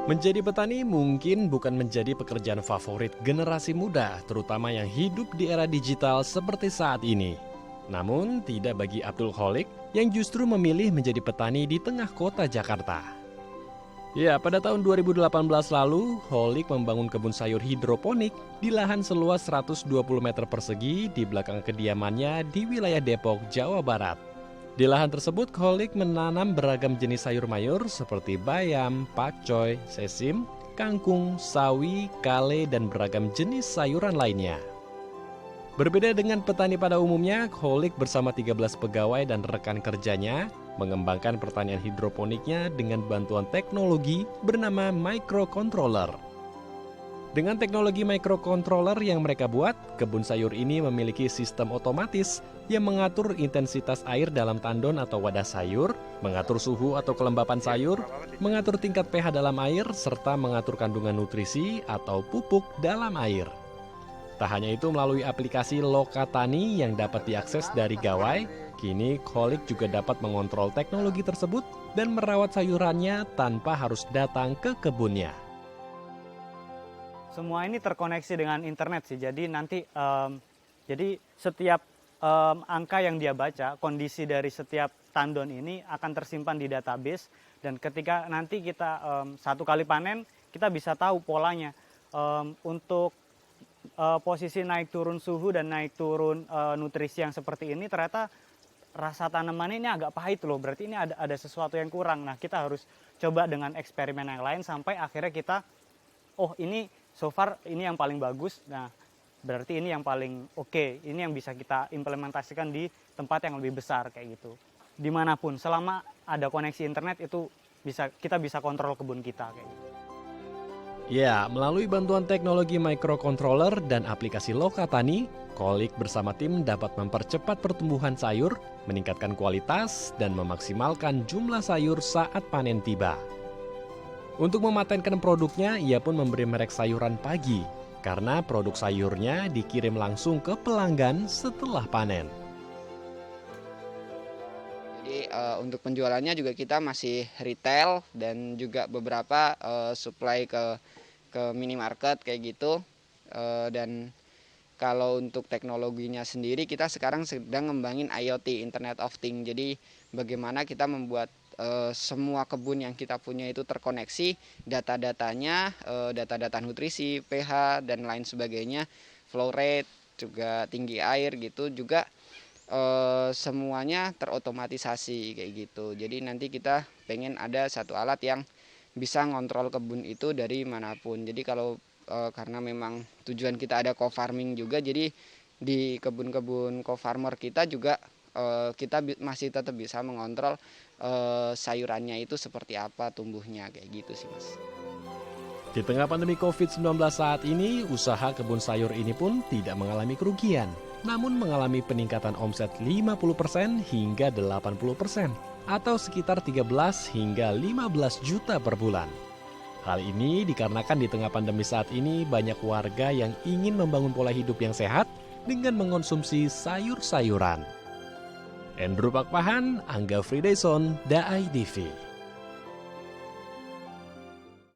Menjadi petani mungkin bukan menjadi pekerjaan favorit generasi muda, terutama yang hidup di era digital seperti saat ini. Namun, tidak bagi Abdul Kholik yang justru memilih menjadi petani di tengah kota Jakarta. Ya, pada tahun 2018 lalu, Kholik membangun kebun sayur hidroponik di lahan seluas 120 meter persegi di belakang kediamannya di wilayah Depok, Jawa Barat. Di lahan tersebut, Kholik menanam beragam jenis sayur mayur seperti bayam, pakcoy, sesim, kangkung, sawi, kale, dan beragam jenis sayuran lainnya. Berbeda dengan petani pada umumnya, Kholik bersama 13 pegawai dan rekan kerjanya mengembangkan pertanian hidroponiknya dengan bantuan teknologi bernama microcontroller. Dengan teknologi microcontroller yang mereka buat, kebun sayur ini memiliki sistem otomatis yang mengatur intensitas air dalam tandon atau wadah sayur, mengatur suhu atau kelembapan sayur, mengatur tingkat pH dalam air, serta mengatur kandungan nutrisi atau pupuk dalam air. Tak hanya itu, melalui aplikasi Lokatani yang dapat diakses dari gawai, kini Kholik juga dapat mengontrol teknologi tersebut dan merawat sayurannya tanpa harus datang ke kebunnya. Semua ini terkoneksi dengan internet sih, jadi nanti setiap angka yang dia baca, kondisi dari setiap tandon ini akan tersimpan di database, dan ketika nanti kita satu kali panen, kita bisa tahu polanya untuk posisi naik turun suhu dan naik turun nutrisi yang seperti ini, ternyata rasa tanaman ini agak pahit loh, berarti ini ada sesuatu yang kurang. Nah, kita harus coba dengan eksperimen yang lain sampai akhirnya kita, oh ini so far ini yang paling bagus, nah berarti ini yang paling oke, ini yang bisa kita implementasikan di tempat yang lebih besar kayak gitu. Dimanapun, selama ada koneksi internet itu kita bisa kontrol kebun kita kayak gitu. Ya, melalui bantuan teknologi microcontroller dan aplikasi Lokatani, Kholik bersama tim dapat mempercepat pertumbuhan sayur, meningkatkan kualitas, dan memaksimalkan jumlah sayur saat panen tiba. Untuk mematenkan produknya, ia pun memberi merek sayuran pagi, karena produk sayurnya dikirim langsung ke pelanggan setelah panen. Jadi untuk penjualannya juga kita masih retail dan juga beberapa supply ke minimarket kayak gitu. Dan kalau untuk teknologinya sendiri, kita sekarang sedang ngembangin IoT, Internet of Things. Jadi bagaimana kita membuat semua kebun yang kita punya itu terkoneksi, data-datanya, data-data nutrisi, pH, dan lain sebagainya, flow rate, juga tinggi air gitu, juga semuanya terotomatisasi kayak gitu. Jadi nanti kita pengen ada satu alat yang bisa ngontrol kebun itu dari manapun. Jadi kalau karena memang tujuan kita ada co-farming juga, jadi di kebun-kebun co-farmer kita juga kita masih tetap bisa mengontrol sayurannya itu seperti apa tumbuhnya kayak gitu sih, Mas. Di tengah pandemi COVID-19 saat ini, usaha kebun sayur ini pun tidak mengalami kerugian, namun mengalami peningkatan omset 50% hingga 80%, atau sekitar 13 hingga 15 juta per bulan. Hal ini dikarenakan di tengah pandemi saat ini banyak warga yang ingin membangun pola hidup yang sehat dengan mengonsumsi sayur-sayuran. Andrew Pakpahan, Angga Fridason, Daai TV.